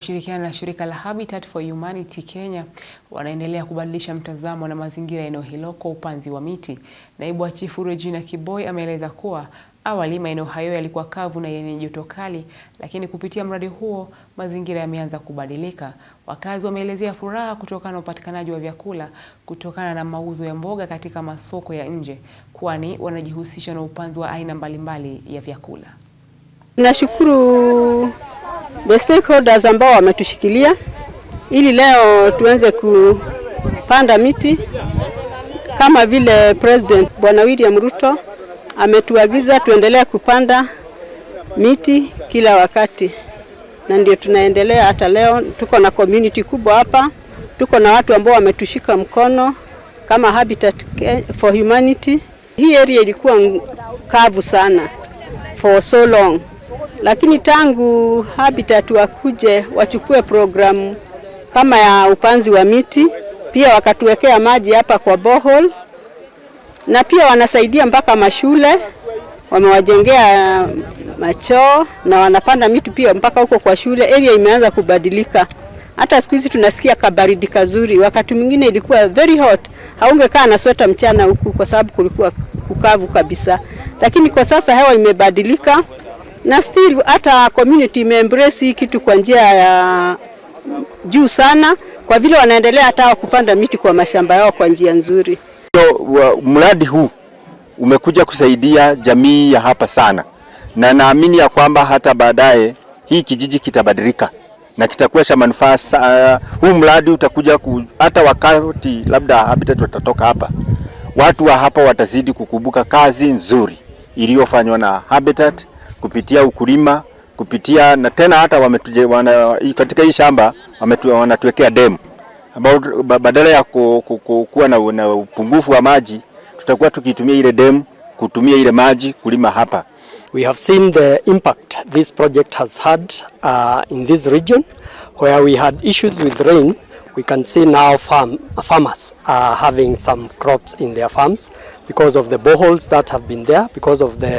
Shirikiana na shirika la Habitat for Humanity Kenya wanaendelea kubadilisha mtazamo na mazingira eneo hilo kwa upanzi wa miti. Naibu wa Chifu Regina Kiboi ameeleza kuwa awali maeneo hayo yalikuwa kavu na yenye joto kali, lakini kupitia mradi huo mazingira yameanza kubadilika. Wakazi wameelezea furaha kutokana na upatikanaji wa vyakula kutokana na mauzo ya mboga katika masoko ya nje, kwani wanajihusisha na upanzi wa aina mbalimbali ya vyakula. Nashukuru the stakeholders ambao wametushikilia ili leo tuanze kupanda miti kama vile President Bwana William Ruto ametuagiza tuendelee kupanda miti kila wakati, na ndio tunaendelea. Hata leo tuko na community kubwa hapa, tuko na watu ambao wametushika mkono kama Habitat for Humanity. Hii area ilikuwa kavu sana for so long, lakini tangu Habitat wakuje wachukue programu kama ya upanzi wa miti, pia wakatuwekea maji hapa kwa borehole, na pia wanasaidia mpaka mashule, wamewajengea machoo na wanapanda miti pia mpaka huko kwa shule. Area imeanza kubadilika. Hata siku hizi tunasikia kabaridi kazuri. Wakati mwingine ilikuwa very hot, haungekaa na sweta mchana huku kwa sababu kulikuwa kukavu kabisa. Lakini kwa sasa hewa imebadilika, na still hata community imeembrace kitu kwa njia ya juu sana, kwa vile wanaendelea hata kupanda miti kwa mashamba yao kwa njia nzuri. Mradi huu umekuja kusaidia jamii ya hapa sana, na naamini ya kwamba hata baadaye hii kijiji kitabadilika na kitakuwa cha manufaa. Huu mradi utakuja hata wakati labda Habitat watatoka hapa, watu wa hapa watazidi kukumbuka kazi nzuri iliyofanywa na Habitat kupitia ukulima, kupitia na tena hata katika hii shamba wanatuwekea demu ambao badala ya kuwa na upungufu wa maji tutakuwa tukitumia ile demu kutumia ile maji kulima hapa. We have seen the impact this project has had in this region where we had issues with rain. We can see now farmers are having some crops in their farms because of the boreholes that have been there, because of the